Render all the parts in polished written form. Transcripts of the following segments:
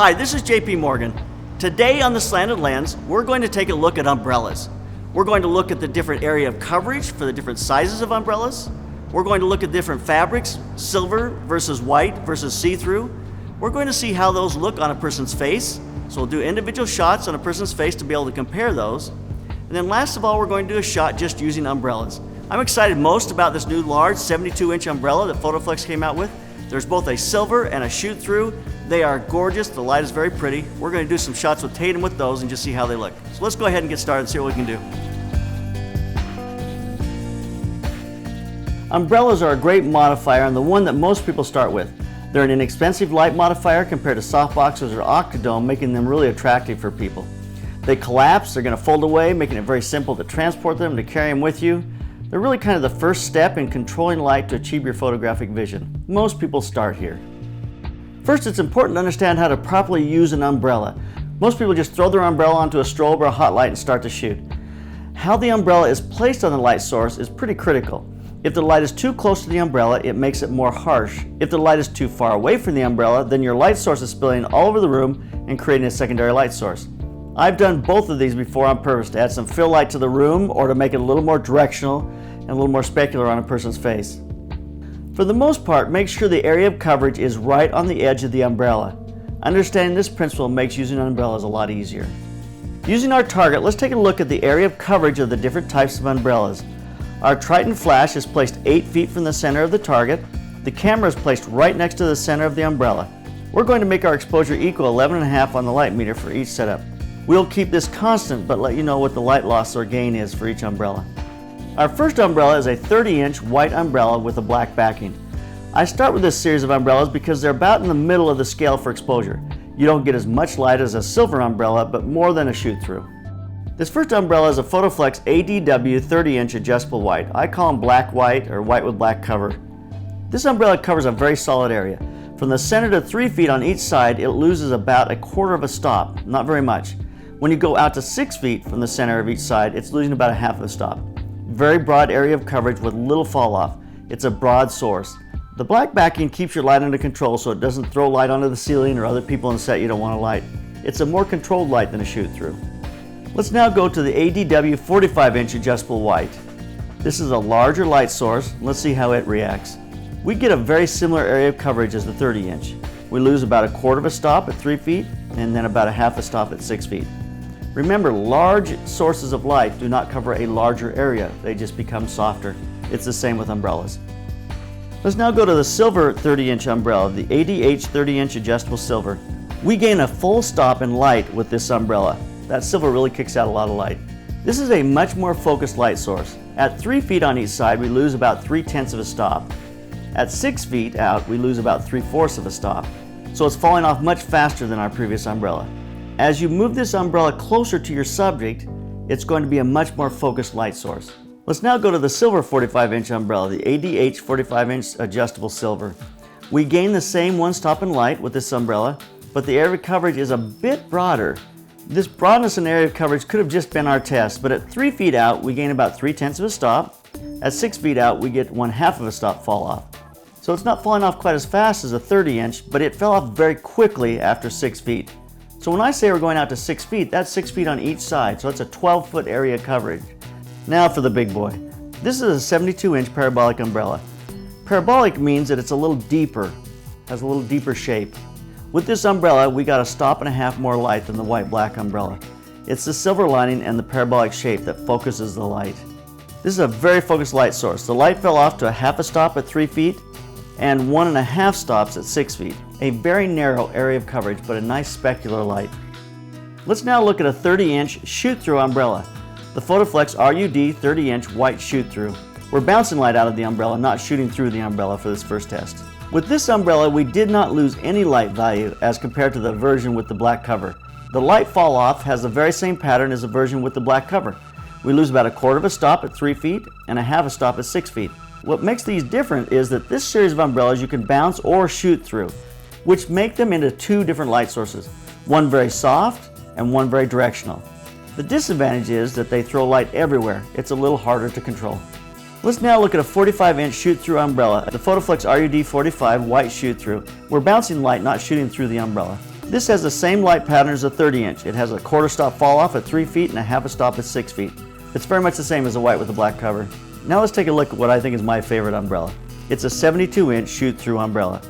Hi, this is JP Morgan. Today on the Slanted Lens, we're going to take a look at umbrellas. We're going to look at the different area of coverage for the different sizes of umbrellas. We're going to look at different fabrics, silver versus white versus see-through. We're going to see how those look on a person's face. So we'll do individual shots on a person's face to be able to compare those. And then last of all, we're going to do a shot just using umbrellas. I'm excited most about this new large 72-inch umbrella that Photoflex came out with. There's both a silver and a shoot-through. They are gorgeous. The light is very pretty. We're going to do some shots with Tatum with those and just see how they look. So let's go ahead and get started and see what we can do. Umbrellas are a great modifier and the one that most people start with. They're an inexpensive light modifier compared to softboxes or octodome, making them really attractive for people. They collapse, they're going to fold away, making it very simple to transport them, to carry them with you. They're really kind of the first step in controlling light to achieve your photographic vision. Most people start here. First, it's important to understand how to properly use an umbrella. Most people just throw their umbrella onto a strobe or a hot light and start to shoot. How the umbrella is placed on the light source is pretty critical. If the light is too close to the umbrella, it makes it more harsh. If the light is too far away from the umbrella, then your light source is spilling all over the room and creating a secondary light source. I've done both of these before on purpose to add some fill light to the room or to make it a little more directional and a little more specular on a person's face. For the most part, make sure the area of coverage is right on the edge of the umbrella. Understanding this principle makes using umbrellas a lot easier. Using our target, let's take a look at the area of coverage of the different types of umbrellas. Our Triton flash is placed 8 feet from the center of the target. The camera is placed right next to the center of the umbrella. We're going to make our exposure equal 11.5 on the light meter for each setup. We'll keep this constant but let you know what the light loss or gain is for each umbrella. Our first umbrella is a 30-inch white umbrella with a black backing. I start with this series of umbrellas because they're about in the middle of the scale for exposure. You don't get as much light as a silver umbrella, but more than a shoot-through. This first umbrella is a Photoflex ADW 30-inch adjustable white. I call them black white or white with black cover. This umbrella covers a very solid area. From the center to 3 feet on each side, it loses about 1/4 of a stop, not very much. When you go out to 6 feet from the center of each side, it's losing about 1/2 of a stop. Very broad area of coverage with little fall off. It's a broad source. The black backing keeps your light under control so it doesn't throw light onto the ceiling or other people on the set you don't want to light. It's a more controlled light than a shoot-through. Let's now go to the ADW 45-inch adjustable white. This is a larger light source. Let's see how it reacts. We get a very similar area of coverage as the 30-inch. We lose about 1/4 of a stop at 3 feet and then about 1/2 a stop at 6 feet. Remember, large sources of light do not cover a larger area. They just become softer. It's the same with umbrellas. Let's now go to the silver 30-inch umbrella, the ADH 30-inch adjustable silver. We gain a full stop in light with this umbrella. That silver really kicks out a lot of light. This is a much more focused light source. At 3 feet on each side, we lose about 3/10 of a stop. At 6 feet out, we lose about 3/4 of a stop. So it's falling off much faster than our previous umbrella. As you move this umbrella closer to your subject, it's going to be a much more focused light source. Let's now go to the silver 45-inch umbrella, the ADH 45-inch adjustable silver. We gain the same one stop in light with this umbrella, but the area of coverage is a bit broader. This broadness in area of coverage could have just been our test, but at 3 feet out, we gain about 3/10 of a stop. At 6 feet out, we get 1/2 of a stop fall off. So it's not falling off quite as fast as a 30-inch, but it fell off very quickly after 6 feet. So when I say we're going out to 6 feet, that's 6 feet on each side, so it's a 12-foot area coverage. Now for the big boy. This is a 72-inch parabolic umbrella. Parabolic means that it's a little deeper, has a little deeper shape. With this umbrella, we got 1.5 more light than the white-black umbrella. It's the silver lining and the parabolic shape that focuses the light. This is a very focused light source. The light fell off to 1/2 a stop at 3 feet and 1.5 stops at 6 feet. A very narrow area of coverage, but a nice specular light. Let's now look at a 30-inch shoot-through umbrella. The Photoflex RUD 30-inch white shoot-through. We're bouncing light out of the umbrella, not shooting through the umbrella for this first test. With this umbrella, we did not lose any light value as compared to the version with the black cover. The light fall off has the very same pattern as the version with the black cover. We lose about 1/4 of a stop at 3 feet and 1/2 a stop at 6 feet. What makes these different is that this series of umbrellas you can bounce or shoot through, which make them into 2 different light sources, one very soft and one very directional. The disadvantage is that they throw light everywhere. It's a little harder to control. Let's now look at a 45-inch shoot-through umbrella, the Photoflex RUD 45 white shoot-through. We're bouncing light, not shooting through the umbrella. This has the same light pattern as a 30-inch. It has a 1/4 stop fall off at 3 feet and a 1/2 stop at 6 feet. It's very much the same as the white with the black cover. Now let's take a look at what I think is my favorite umbrella. It's a 72-inch shoot-through umbrella.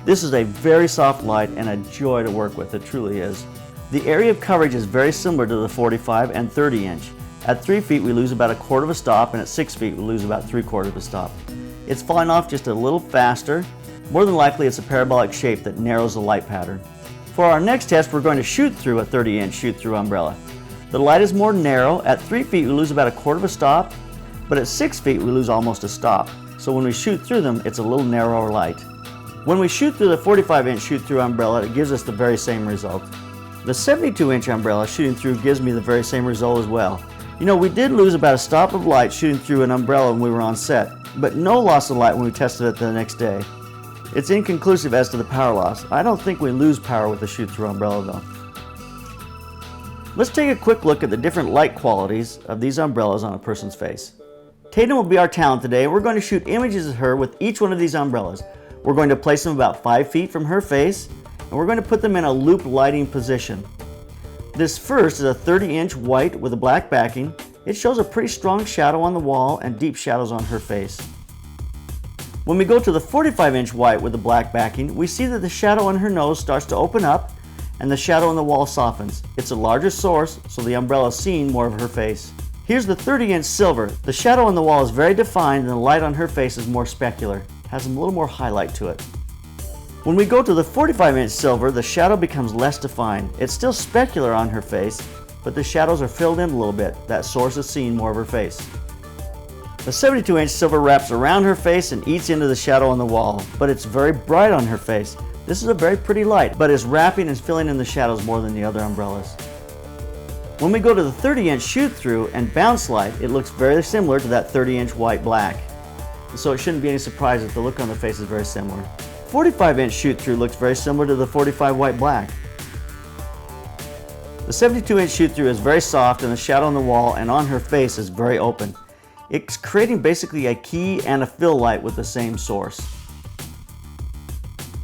This is a very soft light and a joy to work with, it truly is. The area of coverage is very similar to the 45 and 30-inch. At 3 feet we lose about a 1/4 stop, and at 6 feet we lose about 3/4 stop. It's falling off just a little faster. More than likely it's a parabolic shape that narrows the light pattern. For our next test we're going to shoot through a 30-inch shoot-through umbrella. The light is more narrow. At 3 feet we lose about a 1/4 stop, but at 6 feet we lose almost a stop. So when we shoot through them, it's a little narrower light. When we shoot through the 45-inch shoot-through umbrella, it gives us the very same result. The 72-inch umbrella shooting through gives me the very same result as well. You know, we did lose about a stop of light shooting through an umbrella when we were on set, but no loss of light when we tested it the next day. It's inconclusive as to the power loss. I don't think we lose power with the shoot-through umbrella though. Let's take a quick look at the different light qualities of these umbrellas on a person's face. Triton will be our talent today, and we're going to shoot images of her with each one of these umbrellas. We're going to place them about 5 feet from her face, and we're going to put them in a loop lighting position. This first is a 30-inch white with a black backing. It shows a pretty strong shadow on the wall and deep shadows on her face. When we go to the 45-inch white with the black backing, we see that the shadow on her nose starts to open up and the shadow on the wall softens. It's a larger source, so the umbrella is seeing more of her face. Here's the 30-inch silver. The shadow on the wall is very defined and the light on her face is more specular. It has a little more highlight to it. When we go to the 45-inch silver, the shadow becomes less defined. It's still specular on her face, but the shadows are filled in a little bit. That source is seeing more of her face. The 72-inch silver wraps around her face and eats into the shadow on the wall, but it's very bright on her face. This is a very pretty light, but it's wrapping and filling in the shadows more than the other umbrellas. When we go to the 30-inch shoot-through and bounce light, it looks very similar to that 30-inch white-black. So it shouldn't be any surprise that the look on the face is very similar. 45-inch shoot-through looks very similar to the 45 white-black. The 72-inch shoot-through is very soft, and the shadow on the wall and on her face is very open. It's creating basically a key and a fill light with the same source.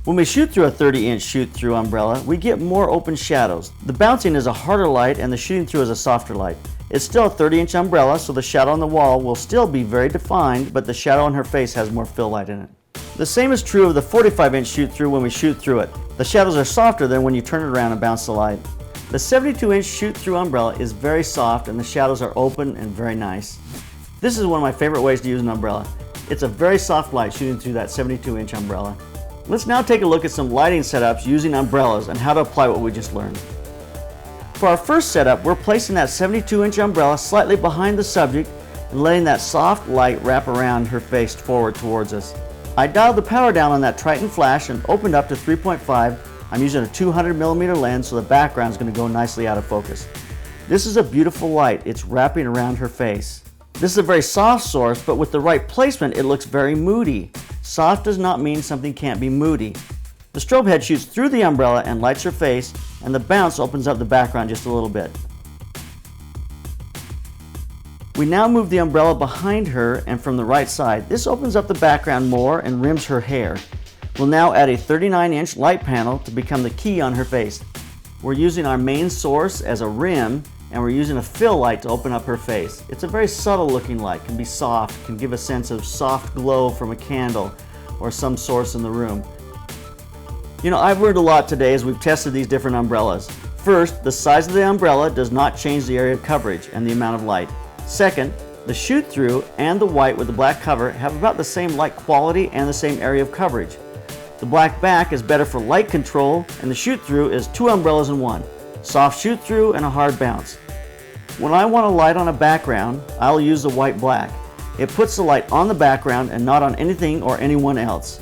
When we shoot through a 30-inch shoot-through umbrella, we get more open shadows. The bouncing is a harder light and the shooting through is a softer light. It's still a 30-inch umbrella, so the shadow on the wall will still be very defined, but the shadow on her face has more fill light in it. The same is true of the 45-inch shoot-through when we shoot through it. The shadows are softer than when you turn it around and bounce the light. The 72-inch shoot-through umbrella is very soft and the shadows are open and very nice. This is one of my favorite ways to use an umbrella. It's a very soft light shooting through that 72-inch umbrella. Let's now take a look at some lighting setups using umbrellas and how to apply what we just learned. For our first setup, we're placing that 72-inch umbrella slightly behind the subject and letting that soft light wrap around her face forward towards us. I dialed the power down on that Triton flash and opened up to 3.5. I'm using a 200mm lens, so the background is going to go nicely out of focus. This is a beautiful light. It's wrapping around her face. This is a very soft source, but with the right placement, it looks very moody. Soft does not mean something can't be moody. The strobe head shoots through the umbrella and lights her face, and the bounce opens up the background just a little bit. We now move the umbrella behind her and from the right side. This opens up the background more and rims her hair. We'll now add a 39-inch light panel to become the key on her face. We're using our main source as a rim, and we're using a fill light to open up her face. It's a very subtle looking light, can be soft, can give a sense of soft glow from a candle or some source in the room. You know, I've learned a lot today as we've tested these different umbrellas. First, the size of the umbrella does not change the area of coverage and the amount of light. Second, the shoot-through and the white with the black cover have about the same light quality and the same area of coverage. The black back is better for light control, and the shoot-through is two umbrellas in one. Soft shoot-through and a hard bounce. When I want a light on a background, I'll use the white-black. It puts the light on the background and not on anything or anyone else.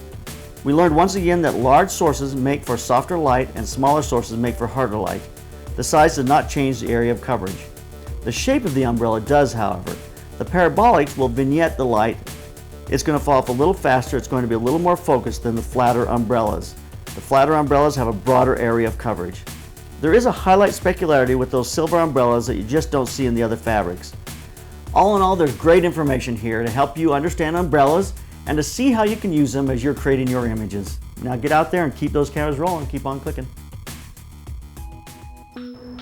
We learned once again that large sources make for softer light and smaller sources make for harder light. The size does not change the area of coverage. The shape of the umbrella does, however. The parabolics will vignette the light. It's going to fall off a little faster. It's going to be a little more focused than the flatter umbrellas. The flatter umbrellas have a broader area of coverage. There is a highlight specularity with those silver umbrellas that you just don't see in the other fabrics. All in all, there's great information here to help you understand umbrellas and to see how you can use them as you're creating your images. Now get out there and keep those cameras rolling. Keep on clicking.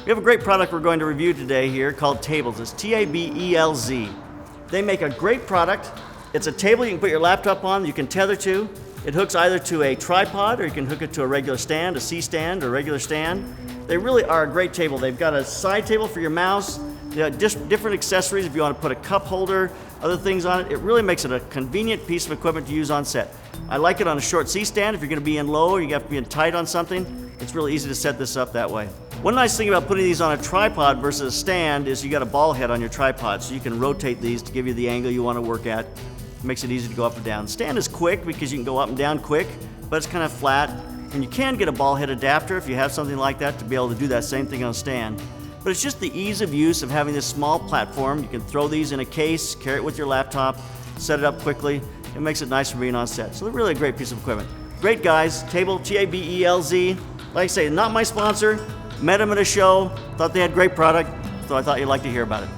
We have a great product we're going to review today here called Tablez. It's T-A-B-E-L-Z. They make a great product. It's a table you can put your laptop on, you can tether to. It hooks either to a tripod or you can hook it to a regular stand, a C-stand or a regular stand. They really are a great table. They've got a side table for your mouse. They have just different accessories if you want to put a cup holder, other things on it. It really makes it a convenient piece of equipment to use on set. I like it on a short C-stand. If you're going to be in low or you have to be in tight on something, it's really easy to set this up that way. One nice thing about putting these on a tripod versus a stand is you got a ball head on your tripod, so you can rotate these to give you the angle you want to work at. It makes it easy to go up and down. Stand is quick because you can go up and down quick, but it's kind of flat. And you can get a ball head adapter if you have something like that to be able to do that same thing on a stand. But it's just the ease of use of having this small platform. You can throw these in a case, carry it with your laptop, set it up quickly. It makes it nice for being on set. So they're really a great piece of equipment. Great guys, Table, T-A-B-E-L-Z. Like I say, not my sponsor. Met them at a show, thought they had great product, so I thought you'd like to hear about it.